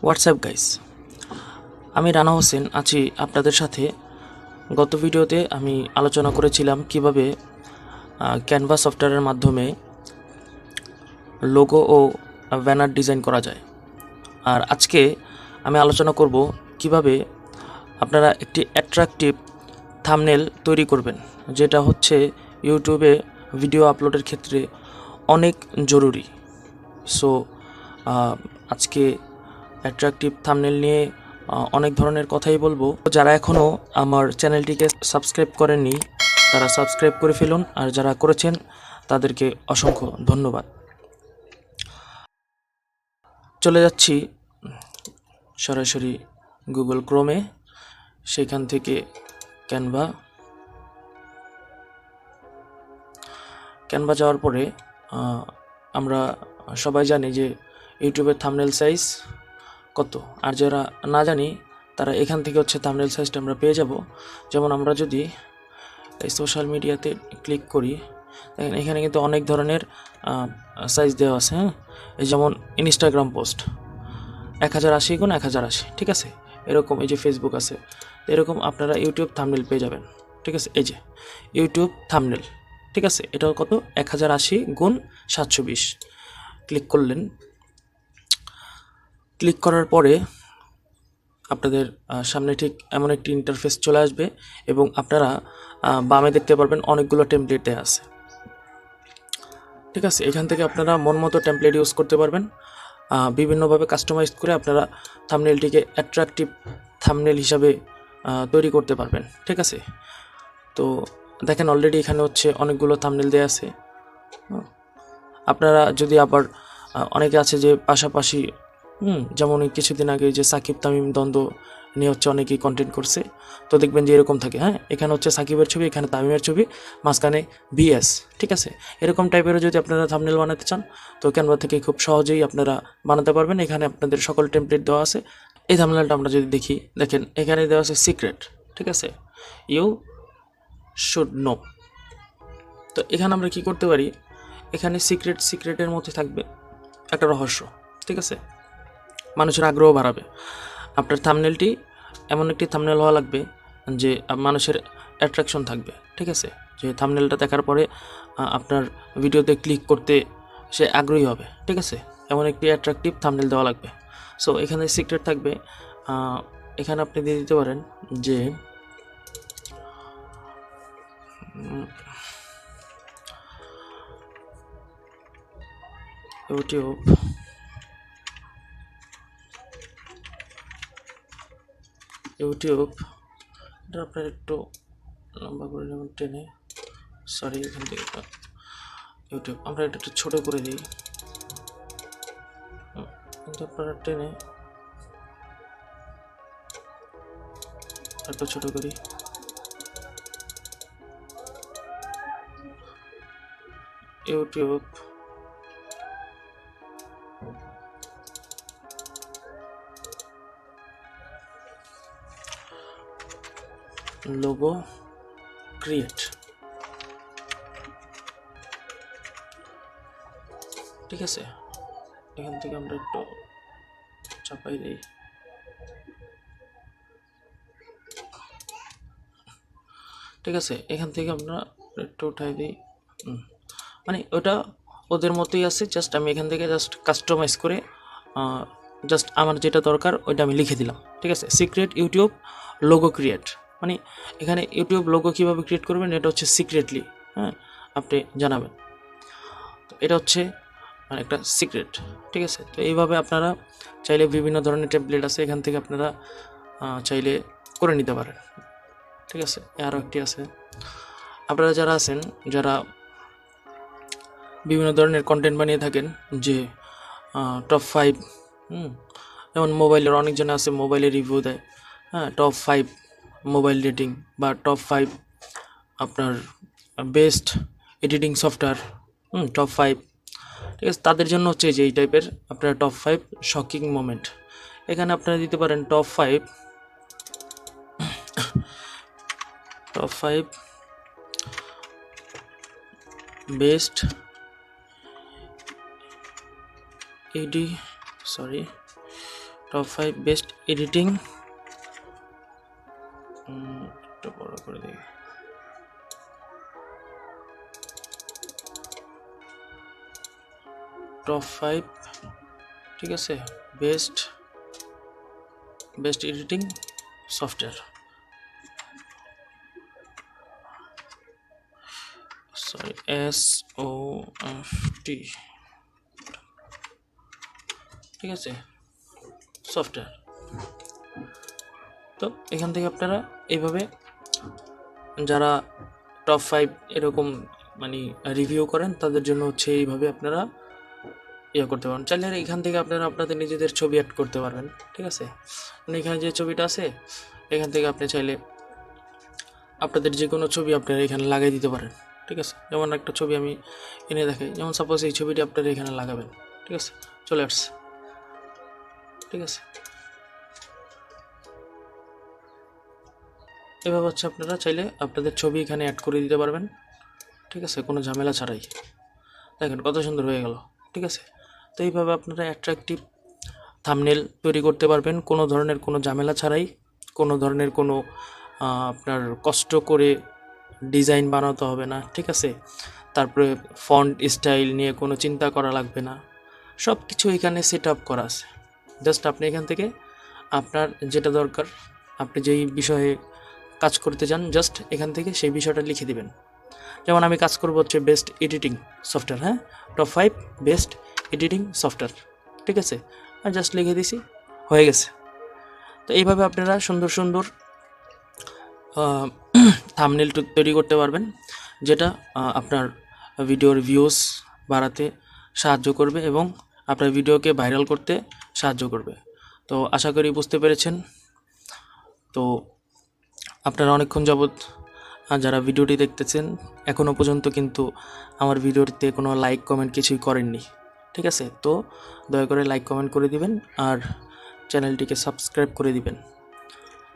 WhatsApp guys, আমি রানা হোসেন আছি আপনাদের সাথে। গত ভিডিওতে আমি আলোচনা করেছিলাম কিভাবে ক্যানভা সফটওয়্যারের মাধ্যমে লোগো ও ব্যানার ডিজাইন করা যায়। আর আজকে আমি আলোচনা করব কিভাবে আপনারা একটি অ্যাট্রাকটিভ থাম্বনেল তৈরি করবেন, যেটা হচ্ছে ইউটিউবে ভিডিও আপলোডের ক্ষেত্রে অনেক জরুরি। সো আজকে অ্যাট্রাকটিভ থাম্বনেল নিয়ে অনেক ধরনের কথাই বলবো। যারা এখনও আমার চ্যানেলটিকে সাবস্ক্রাইব করেননি তারা সাবস্ক্রাইব করে ফেলুন, আর যারা করেছেন তাদেরকে অসংখ্য ধন্যবাদ। চলে যাচ্ছি সরাসরি গুগল ক্রোমে, সেখান থেকে ক্যানভা যাওয়ার পরে আমরা সবাই জানি যে ইউটিউবের থাম্বনেল সাইজ কত, আর যারা না জানি তারা এখান থেকে হচ্ছে থাম্বনেল সাইজটা আমরা পেয়ে যাব। যেমন আমরা যদি এই সোশ্যাল মিডিয়াতে ক্লিক করি, দেখেন এখানে কিন্তু অনেক ধরনের সাইজ দেওয়া আছে। হ্যাঁ, এই যেমন ইনস্টাগ্রাম পোস্ট 1080x1080, ঠিক আছে। এরকম এই যে ফেসবুক আছে, এরকম আপনারা ইউটিউব থাম্বনেল পেয়ে যাবেন, ঠিক আছে। এই যে ইউটিউব থাম্বনেল, ঠিক আছে, এটা কত 1080x720। ক্লিক করলেন, ক্লিক করার পরে আপনাদের সামনে ঠিক এমন একটি ইন্টারফেস চলে আসবে এবং আপনারা বামে দেখতে পারবেন অনেকগুলো টেমপ্লেট দেওয়া আছে, ঠিক আছে। এখান থেকে আপনারা মন মতো টেমপ্লেট ইউজ করতে পারবেন, বিভিন্নভাবে কাস্টমাইজ করে আপনারা থাম্বনেলটিকে অ্যাট্রাকটিভ থাম্বনেল হিসাবে তৈরি করতে পারবেন, ঠিক আছে। তো দেখেন অলরেডি এখানে হচ্ছে অনেকগুলো থাম্বনেল দেওয়া আছে। আপনারা যদি আবার অনেকে আছে যে পাশাপাশি যেমন কিছুদিন আগে যে সাকিব তামিম দ্বন্দ্ব নিয়ে হচ্ছে অনেকেই কন্টেন্ট করছে, তো দেখবেন যে এরকম থাকে। হ্যাঁ, এখানে হচ্ছে সাকিবের ছবি, এখানে তামিমের ছবি, মাঝখানে বিএস, ঠিক আছে। এরকম টাইপেরও যদি আপনারা থাম্বনেল বানাতে চান তো ক্যানভা থেকে খুব সহজেই আপনারা বানাতে পারবেন। এখানে আপনাদের সকল টেমপ্লেট দেওয়া আছে। এই থাম্বনেলটা আমরা যদি দেখি, দেখেন এখানে দেওয়া আছে সিক্রেট, ঠিক আছে, ইউ শুড নো। তো এখানে আমরা কি করতে পারি, এখানে সিক্রেটের মধ্যে থাকবে একটা রহস্য, ঠিক আছে, মানুষের আগ্রহ বাড়াবে। আপনার থাম্বনেলটি এমন একটি থাম্বনেল হওয়া লাগবে যে মানুষের অ্যাট্রাকশন থাকবে, ঠিক আছে, যে থাম্বনেলটা দেখার পরে আপনার ভিডিওতে ক্লিক করতে সে আগ্রহী হবে, ঠিক আছে। এমন একটি অ্যাট্রাকটিভ থাম্বনেল দেওয়া লাগবে। সো এখানে সিক্রেট থাকবে। এখানে আপনি দিয়ে দিতে পারেন যে ইউটিউব এটা আপনার একটু লম্বা করে যেমন টেনে, সরি এখান থেকে ইউটিউব আমরা এটা একটু ছোটো করে দিই, কিন্তু আপনারা টেনে একটু ছোটো করি। ইউটিউব লোগো ক্রিয়েট, ঠিক আছে। এখান থেকে আমরা একটু চাপাই দিই, ঠিক আছে। এখান থেকে আমরা একটু উঠাই দিই, মানে ওটা ওদের মতোই আছে, জাস্ট আমি এখান থেকে জাস্ট কাস্টমাইজ করে জাস্ট আমার যেটা দরকার ওইটা আমি লিখে দিলাম, ঠিক আছে। সিক্রেট ইউটিউব লোগো ক্রিয়েট, মানে এখানে ইউটিউব লোগো কীভাবে ক্রিয়েট করবেন এটা হচ্ছে সিক্রেটলি, হ্যাঁ, আপনি জানাবেন। তো এটা হচ্ছে মানে একটা সিক্রেট, ঠিক আছে। তো এইভাবে আপনারা চাইলে বিভিন্ন ধরনের টেমপ্লেট আছে, এখান থেকে আপনারা চাইলে করে নিতে পারেন, ঠিক আছে। আরও একটি আছে, আপনারা যারা আছেন যারা বিভিন্ন ধরনের কন্টেন্ট বানিয়ে থাকেন, যে টপ 5, যেমন মোবাইলের অনেকজন আছে মোবাইলের রিভিউ দেয়, হ্যাঁ, টপ 5 মোবাইল রেটিং বা টপ 5 আপনার বেস্ট এডিটিং সফটওয়্যার, টপ 5, ঠিক আছে। তাদের জন্য হচ্ছে যে এই টাইপের আপনারা টপ 5 শকিং মোমেন্ট, এখানে আপনারা দিতে পারেন top 5 best top 5 best editing, একটু বড় করে দিই, টপ 5, ঠিক আছে, best editing software, sorry SOFT, ঠিক আছে, সফটওয়্যার। তো এখান থেকে আপনারা এইভাবে যারা টপ 5 এরকম মানে রিভিউ করেন তাদের জন্য হচ্ছে এইভাবে আপনারা করতে পারেন। চাইলে এখান থেকে আপনারা আপনাদের নিজেদের ছবি অ্যাড করতে পারবেন, ঠিক আছে। মানে এখানে যে ছবিটা আছে এখান থেকে আপনি চাইলে আপনাদের যে কোনো ছবি আপনারা এখানে লাগিয়ে দিতে পারেন, ঠিক আছে। যেমন একটা ছবি আমি এনে দেখাই, যেমন সাপোজ এই ছবিটি আপনারা এখানে লাগাবেন, ঠিক আছে, চলে আসছে, ঠিক আছে। এভাবে হচ্ছে আপনারা চাইলে আপনাদের ছবি এখানে অ্যাড করে দিতে পারবেন, ঠিক আছে, কোনো ঝামেলা ছাড়াই। দেখেন কত সুন্দর হয়ে গেল, ঠিক আছে। তো এইভাবে আপনারা অ্যাট্রাকটিভ থাম্বনেল তৈরি করতে পারবেন কোনো ধরনের কোনো ঝামেলা ছাড়াই, কোনো ধরনের কোনো আপনার কষ্ট করে ডিজাইন বানাতে হবে না, ঠিক আছে। তারপরে ফন্ট স্টাইল নিয়ে কোনো চিন্তা করা লাগবে না, সব কিছু এখানে সেট আপ করা আছে। জাস্ট আপনি এখান থেকে আপনার যেটা দরকার, আপনি যেই বিষয়ে কাজ করতে চান জাস্ট এখান থেকে সেই বিষয়টা লিখে দিবেন। যেমন আমি কাজ করবো হচ্ছে বেস্ট এডিটিং সফটওয়্যার, হ্যাঁ, টপ 5 বেস্ট এডিটিং সফটওয়্যার, ঠিক আছে, আর জাস্ট লিখে দিছি, হয়ে গেছে। তো এইভাবে আপনারা সুন্দর সুন্দর থাম্বনেল তৈরি করতে পারবেন, যেটা আপনার ভিডিওর ভিউজ বাড়াতে সাহায্য করবে এবং আপনার ভিডিওকে ভাইরাল করতে সাহায্য করবে। তো আশা করি বুঝতে পেরেছেন। তো আপনারা অনেকক্ষণ যাবৎ যারা ভিডিওটি দেখতেছেন এখনও পর্যন্ত কিন্তু আমার ভিডিওটিতে কোনো লাইক কমেন্ট কিছুই করেননি, ঠিক আছে। তো দয়া করে লাইক কমেন্ট করে দিবেন আর চ্যানেলটিকে সাবস্ক্রাইব করে দিবেন।